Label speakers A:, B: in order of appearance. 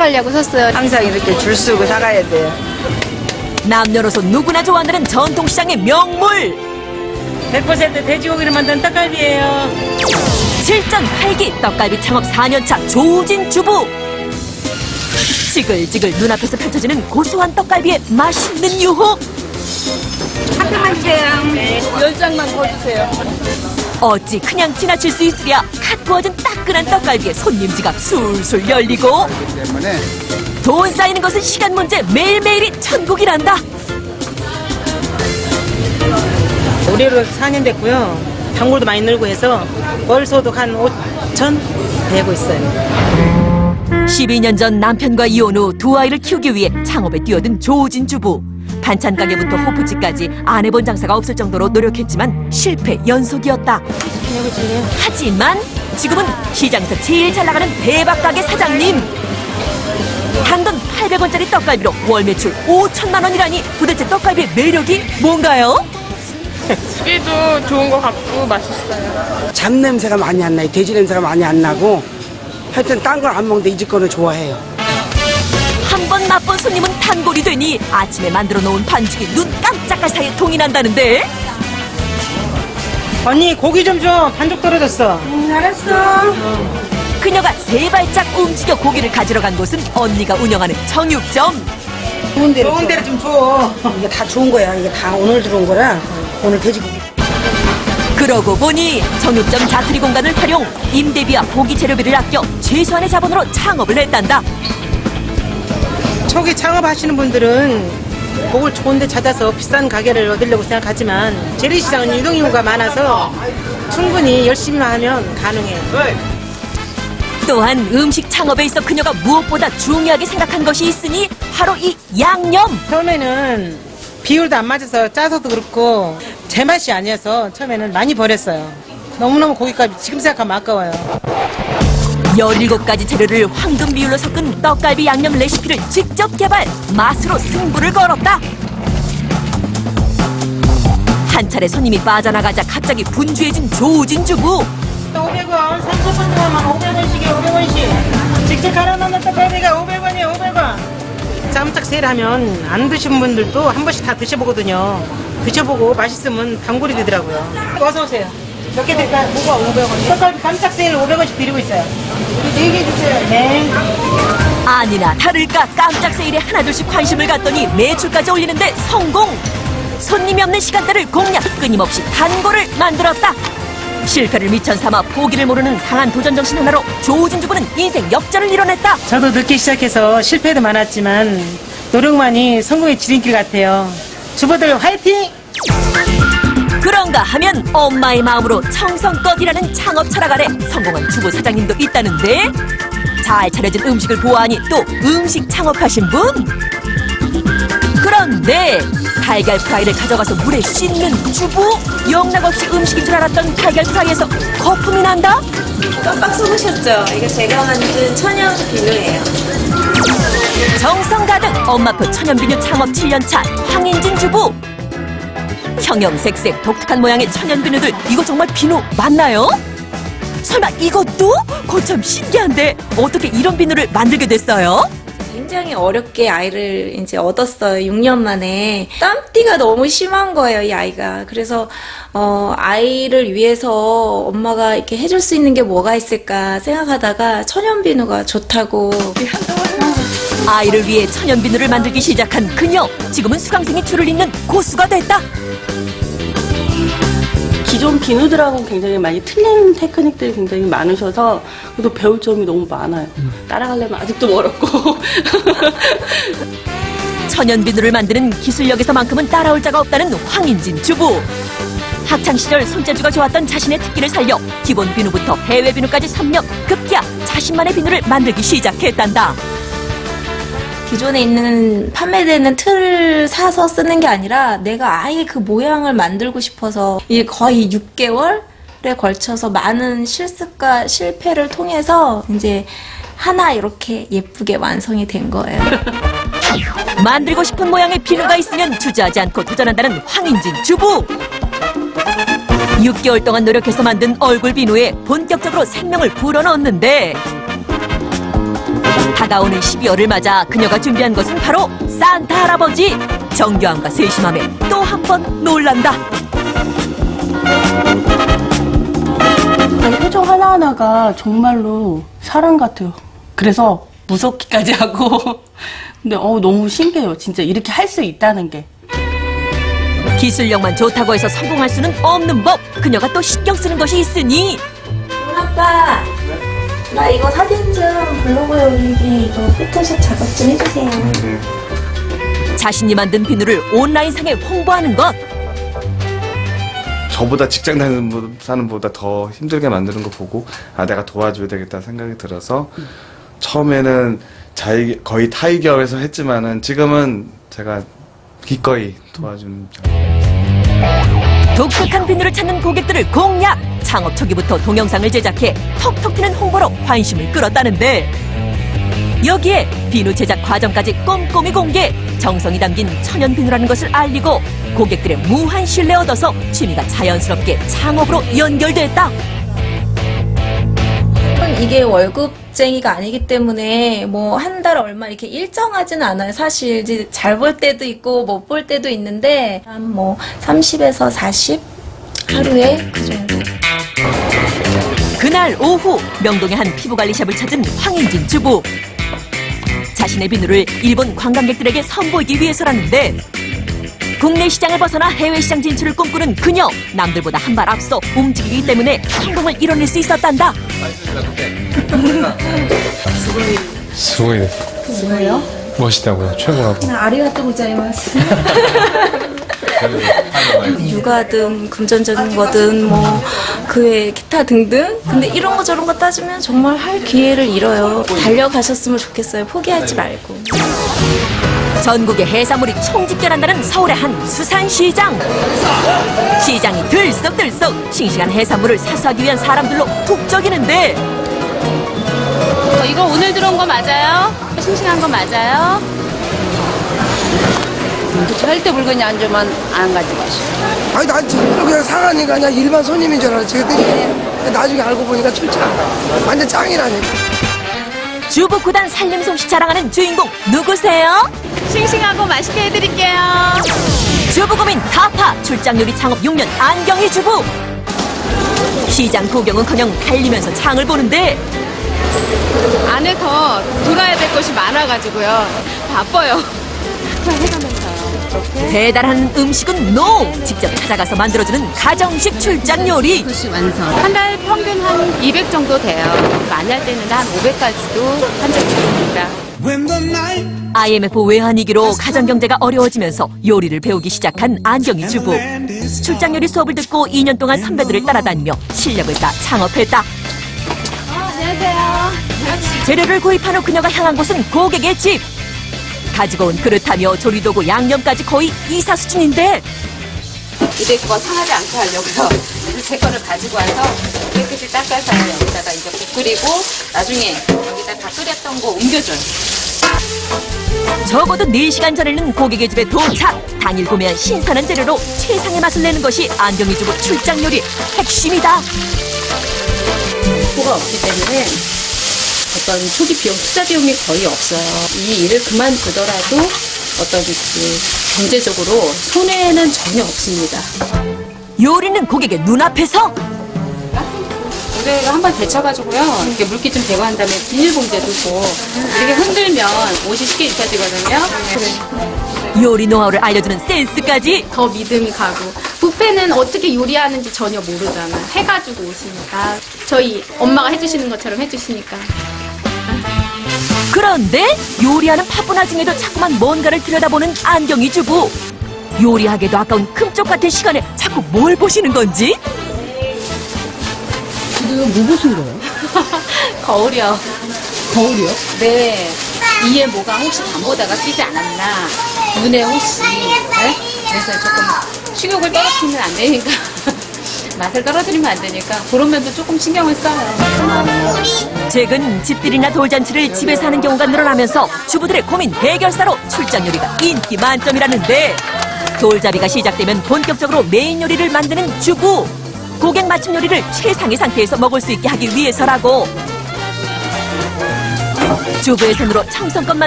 A: 사가려고 샀어요.
B: 항상 이렇게 줄 서고 사가야 돼요.
C: 남녀노소 누구나 좋아하는 전통시장의 명물.
D: 100% 돼지고기를 만든 떡갈비예요.
C: 실전 8기 떡갈비 창업 4년차 조우진 주부. 지글지글 눈앞에서 펼쳐지는 고소한 떡갈비의 맛있는 유혹.
B: 한 병만 주세요.
A: 10장만 구워주세요.
C: 어찌 그냥 지나칠 수 있으랴. 갓 구워진 따끈한 떡갈비에 손님 지갑 술술 열리고, 돈 쌓이는 것은 시간 문제. 매일매일이 천국이란다.
D: 올해로 4년 됐고요. 단골도 많이 늘고 해서 월 소득 한 5천 되고 있어요.
C: 12년 전 남편과 이혼 후 두 아이를 키우기 위해 창업에 뛰어든 조우진 주부. 반찬 가게부터 호프집까지 안 해본 장사가 없을 정도로 노력했지만 실패 연속이었다. 하지만 지금은 시장에서 제일 잘 나가는 대박 가게 사장님. 단돈 800원짜리 떡갈비로 월 매출 5천만 원이라니 도대체 떡갈비의 매력이 뭔가요?
A: 고기도 좋은 것 같고 맛있어요.
B: 잡냄새가 많이 안 나요. 돼지 냄새가 많이 안 나고. 하여튼 딴 걸 안 먹는데 이 집 거는 좋아해요.
C: 한 번 맛본 손님은 단골이 되니 아침에 만들어 놓은 반죽이 눈 깜짝할 사이에 통이 난다는데.
D: 언니 고기 좀 줘. 반죽 떨어졌어.
B: 알았어.
C: 그녀가 세 발짝 움직여 고기를 가지러 간 곳은 언니가 운영하는 정육점.
B: 좋은 데를 좀 줘. 이게 다 좋은 거야. 이게 다 오늘 들어온 거라. 오늘 돼지고기.
C: 그러고 보니 정육점 자투리 공간을 활용, 임대비와 고기 재료비를 아껴 최소한의 자본으로 창업을 했단다.
D: 초기 창업하시는 분들은 복을 좋은 데 찾아서 비싼 가게를 얻으려고 생각하지만 재래시장은 유동인구가 많아서 충분히 열심히만 하면 가능해요.
C: 또한 음식 창업에 있어 그녀가 무엇보다 중요하게 생각한 것이 있으니 바로 이 양념.
D: 처음에는 비율도 안 맞아서 짜서도 그렇고 제 맛이 아니어서 처음에는 많이 버렸어요. 너무너무 고깃값이 지금 생각하면 아까워요.
C: 17가지 재료를 황금 비율로 섞은 떡갈비 양념 레시피를 직접 개발, 맛으로 승부를 걸었다. 한 차례 손님이 빠져나가자 갑자기 분주해진 조우진 주부.
D: 500원, 30분 하면 500원씩이에요, 500원씩. 직접 갈아 넣는 떡갈비가 500원이에요, 500원. 깜짝 세일하면 안 드신 분들도 한 번씩 다 드셔보거든요. 드셔보고 맛있으면 단골이 되더라고요. 어서 오세요. 몇 개 드릴까요? 뭐가 500원? 떡갈비 깜짝 세일 500원씩 드리고 있어요. 4개 주세요. 네.
C: 아니나 다를까 깜짝 세일에 하나둘씩 관심을 갖더니 매출까지 올리는데 성공! 손님이 없는 시간대를 공략, 끊임없이 단골을 만들었다. 실패를 미천 삼아 포기를 모르는 강한 도전 정신 하나로 조우진 주부는 인생 역전을 이뤄냈다.
D: 저도 늦게 시작해서 실패도 많았지만 노력만이 성공의 지름길 같아요. 주부들 화이팅!
C: 그런가 하면 엄마의 마음으로 청성껏 일하는 창업 철학 아래 성공한 주부 사장님도 있다는데, 잘 차려진 음식을 보아하니 또 음식 창업하신 분? 그런데 달걀 프라이를 가져가서 물에 씻는 주부? 영락없이 음식인 줄 알았던 달걀 프라이에서 거품이 난다?
E: 깜빡 속으셨죠? 이거 제가 만든 천연 비누예요.
C: 정성 가득 엄마표 천연 비누 창업 7년차 황인진 주부. 형형색색 독특한 모양의 천연 비누들, 이거 정말 비누 맞나요? 설마 이것도? 거참 신기한데 어떻게 이런 비누를 만들게 됐어요?
E: 굉장히 어렵게 아이를 이제 얻었어요. 6년 만에. 땀띠가 너무 심한 거예요, 이 아이가. 그래서 아이를 위해서 엄마가 이렇게 해줄 수 있는 게 뭐가 있을까 생각하다가 천연 비누가 좋다고.
C: 아이를 위해 천연 비누를 만들기 시작한 그녀. 지금은 수강생이 줄을 잇는 고수가 됐다.
F: 기존 비누들하고는 굉장히 많이 틀린 테크닉들이 굉장히 많으셔서 또 배울 점이 너무 많아요. 따라가려면 아직도 멀었고.
C: 천연 비누를 만드는 기술력에서만큼은 따라올 자가 없다는 황인진 주부. 학창시절 손재주가 좋았던 자신의 특기를 살려 기본 비누부터 해외 비누까지 섭렵, 급기야 자신만의 비누를 만들기 시작했단다.
E: 기존에 있는 판매되는 틀을 사서 쓰는 게 아니라 내가 아예 그 모양을 만들고 싶어서 이게 거의 6개월에 걸쳐서 많은 실습과 실패를 통해서 이제 하나 이렇게 예쁘게 완성이 된 거예요.
C: 만들고 싶은 모양의 비누가 있으면 주저하지 않고 도전한다는 황인진 주부. 6개월 동안 노력해서 만든 얼굴 비누에 본격적으로 생명을 불어넣었는데, 다가오는 12월을 맞아 그녀가 준비한 것은 바로 산타 할아버지. 정교함과 세심함에 또 한 번 놀란다.
F: 아니, 표정 하나하나가 정말로 사람 같아요. 그래서 무섭기까지 하고 근데 너무 신기해요. 진짜 이렇게 할 수 있다는 게.
C: 기술력만 좋다고 해서 성공할 수는 없는 법. 그녀가 또 신경 쓰는 것이 있으니.
E: 아빠, 나 이거 사진 좀 블로그에 올리기 이거 포토샵 작업 좀 해주세요.
C: 자신이 만든 비누를 온라인상에 홍보하는 것.
G: 저보다 직장 다니는 사람보다 더 힘들게 만드는 거 보고 내가 도와줘야 되겠다 생각이 들어서 처음에는 거의 타의 기업에서 했지만은 지금은 제가 기꺼이 도와주는.
C: 독특한 비누를 찾는 고객들을 공략. 창업 초기부터 동영상을 제작해 톡톡 튀는 홍보로 관심을 끌었다는데, 여기에 비누 제작 과정까지 꼼꼼히 공개. 정성이 담긴 천연 비누라는 것을 알리고 고객들의 무한 신뢰 얻어서 취미가 자연스럽게 창업으로 연결됐다.
E: 이게 월급쟁이가 아니기 때문에 뭐 한 달 얼마 이렇게 일정하지는 않아요. 사실 이제 잘 볼 때도 있고 못 볼 때도 있는데 한 뭐 30에서 40 하루에 그 정도.
C: 그날 오후 명동의 한 피부관리샵을 찾은 황인진 주부. 자신의 비누를 일본 관광객들에게 선보이기 위해서라는데, 국내 시장을 벗어나 해외 시장 진출을 꿈꾸는 그녀. 남들보다 한 발 앞서 움직이기 때문에 성공을 이뤄낼 수 있었단다.
H: 수고해요. 멋있다고요. 최고라고.
E: 아리가또 고자이마스. 육아든 금전적인 거든 뭐 그외 기타 등등. 근데 이런 거 저런 거 따지면 정말 할 기회를 잃어요. 달려가셨으면 좋겠어요. 포기하지 말고.
C: 전국의 해산물이 총집결한다는 서울의 한 수산시장. 시장이 들썩들썩 싱싱한 해산물을 사수하기 위한 사람들로 북적이는데,
A: 이거 오늘 들어온 거 맞아요? 싱싱한 거 맞아요? 절대 물건이 안 주면 안 가져가시.
I: 아니 난 처음으로 그냥 사가니까 그냥 일반 손님인 줄 알았지. 근데 나중에 알고 보니까 진짜 완전 짱이라니까.
C: 주부 구단 살림솜씨 자랑하는 주인공 누구세요?
A: 싱싱하고 맛있게 해드릴게요.
C: 주부 고민 타파. 출장 요리 창업 6년 안경희 주부. 시장 구경은커녕 달리면서 장을 보는데,
A: 안에 더 돌아야 될 것이 많아가지고요. 바빠요. 그냥 해가면서요.
C: 배달하는 음식은 노. 직접 찾아가서 만들어주는 가정식 출장 요리.
A: 한 달 평균 한 200 정도 돼요. 많이 할 때는 한 500까지도 한 적이 있습니다.
C: IMF 외환위기로 가정경제가 어려워지면서 요리를 배우기 시작한 안경희 주부. 출장 요리 수업을 듣고 2년 동안 선배들을 따라다니며 실력을 쌓아 창업했다.
A: 안녕하세요.
C: 재료를 구입한 후 그녀가 향한 곳은 고객의 집. 가지고 온 그릇하며 조리도구 양념까지 거의 이사 수준인데,
A: 이제 거 상하지 않게 하려고요. 제 거를 가지고 와서 깨끗이 닦아서 여기다가 이제 국 끓이고 나중에 여기다 다 끓였던 거 옮겨줘요.
C: 적어도 4시간 전에는 고객의 집에 도착. 당일 구매한 신선한 재료로 최상의 맛을 내는 것이 안경희 주부 출장 요리 핵심이다.
J: 가 없기 때문에 어떤 초기 비용, 투자 비용이 거의 없어요. 이 일을 그만두더라도 어떤 그 경제적으로 손해는 전혀 없습니다.
C: 요리는 고객의 눈앞에서.
J: 물에 한번 데쳐가지고요. 이렇게 물기 좀 제거한 다음에 비닐봉지에 두고 이렇게 흔들면 옷이 쉽게 입혀지거든요.
C: 요리 노하우를 알려주는 센스까지.
A: 더 믿음이 가고. 뷔페는 어떻게 요리하는지 전혀 모르잖아. 해가지고 오시니까. 저희 엄마가 해주시는 것처럼 해주시니까.
C: 그런데 요리하는 바쁜 와중에도 자꾸만 뭔가를 들여다보는 안경희 주부. 요리하기도 아까운 금쪽 같은 시간에 자꾸 뭘 보시는 건지?
B: 지금 뭐 보신 거예요?
A: 거울이요.
B: 거울이요?
A: 네. 이에 뭐가 혹시 밤보다가 끼지 않았나. 눈에 혹시. 네? 그래서 조금 식욕을 떨어뜨리면 안 되니까. 맛을 떨어뜨리면 안 되니까 그런 면도 조금 신경을 써요.
C: 최근 집들이나 돌잔치를 집에서 하는 경우가 늘어나면서 주부들의 고민 해결사로 출장 요리가 인기 만점이라는데, 돌잡이가 시작되면 본격적으로 메인 요리를 만드는 주부. 고객 맞춤 요리를 최상의 상태에서 먹을 수 있게 하기 위해서라고. 주부의 손으로 청성껏 만든